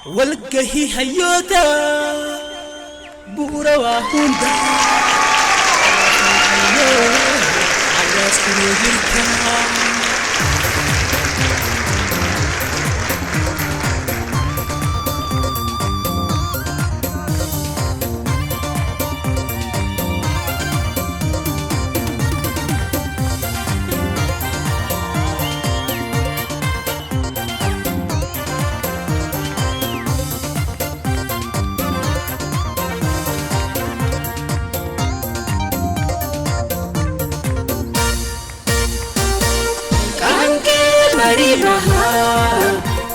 والقهي هيوتا بورا وهوندا على سريرك Maribaha,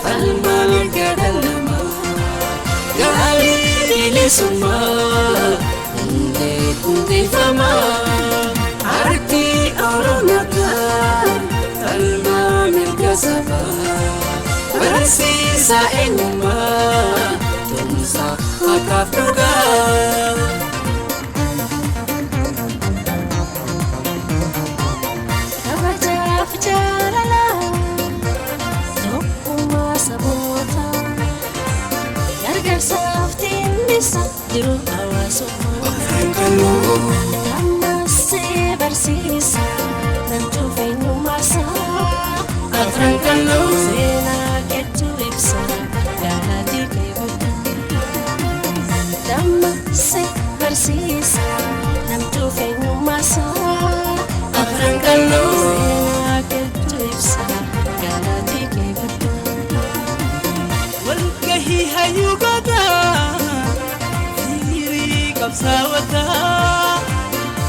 falmal gadalama, gali dilisuma, unde fama, arti auronaka, falma mirgasaba, bersisa enuma, tumsa akafruga. Saftin bisa jiru awasuma Tamase bersisa dan cuvenu masa Afrankalo Sena ketu ipsa Gala di kebuta Tamase bersisa dan cuvenu masa Afrankalo Sena ketu ipsa Gala di kebuta والقهي هيوغادا فيري كبساوتا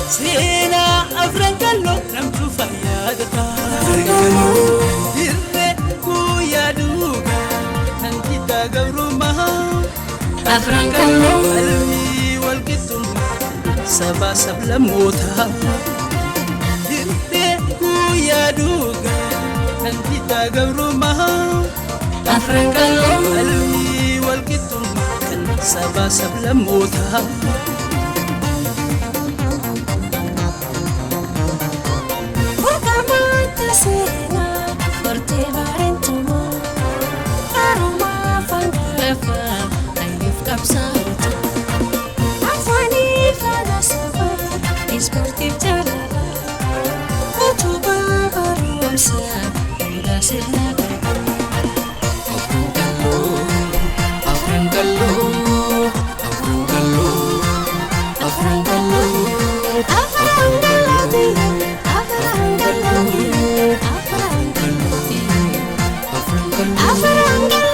سينا أفرنكالو نمتو فيادتا هيركو يادوغا ننكتا غوروما Afrankalo قلبي والقتم سبا سبلا موتا هيركو يادوغا ننكتا غوروما Afrankalo قلبي والقطم كان سبا سبلا موتها Portamata sena Forte barentuma Aroma fangafa Ayuf kapsauta Afani fada saba Esportif jalala Utuba barumsa Ila sirnaga Afrankalo Afrankalo Afrankalo Afarangalati Afarangalati Afarangalati Afarangalati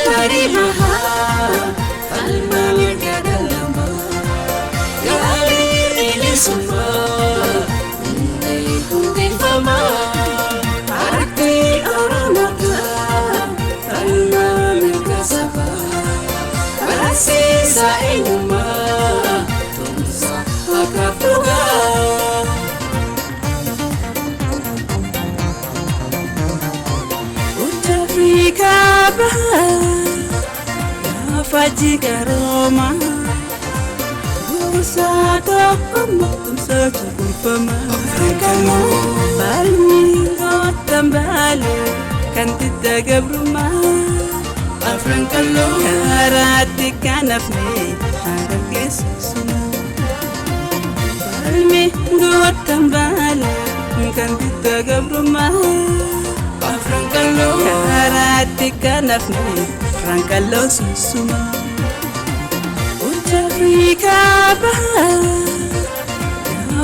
Maribaha, falmal gadalama, gali dilisuma, unde fama, arti auronaka, falma mirgasaba, bersisa enuma, tumsa akafruga. Afrika Faji karoma Bursa tokomo Tumsa cukupama Afrankalo Balmingo tambalo Kantita gabruma Afrankalo Karate kanafne Harap kesusuma Balmingo tambalo Kantita gabruma Afrankalo Karate kanafne Afrankalo susuma Afrika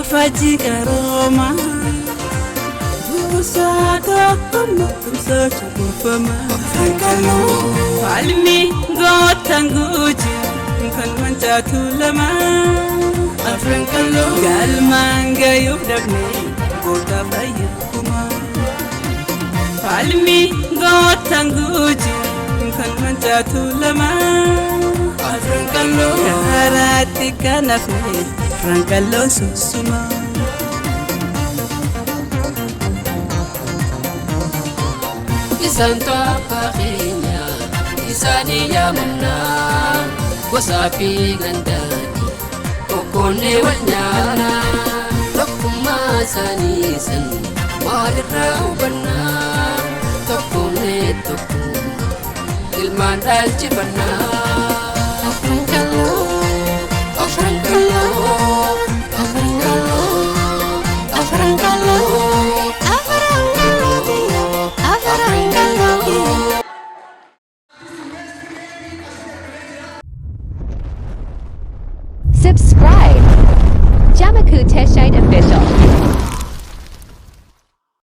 Faji karoma Bursa tokomo Tumsa cukupama Afrankalo Palmi gotanguji Kan mancatulama Afrankalo Galmanga yubdabne Gota bayakuma Palmi gotanguji kan mancaatu lama Afran kalloo karaatti kan hafne frankalloon susuma Isaan to'abbaa keenya isaanii yaamannaa gosaa fi gandaanii kokkoonnee wal nyaannaa tokkummaa isaanii san maalirraa hubannaa tokkummaa ilmaan dhaalchifannaa.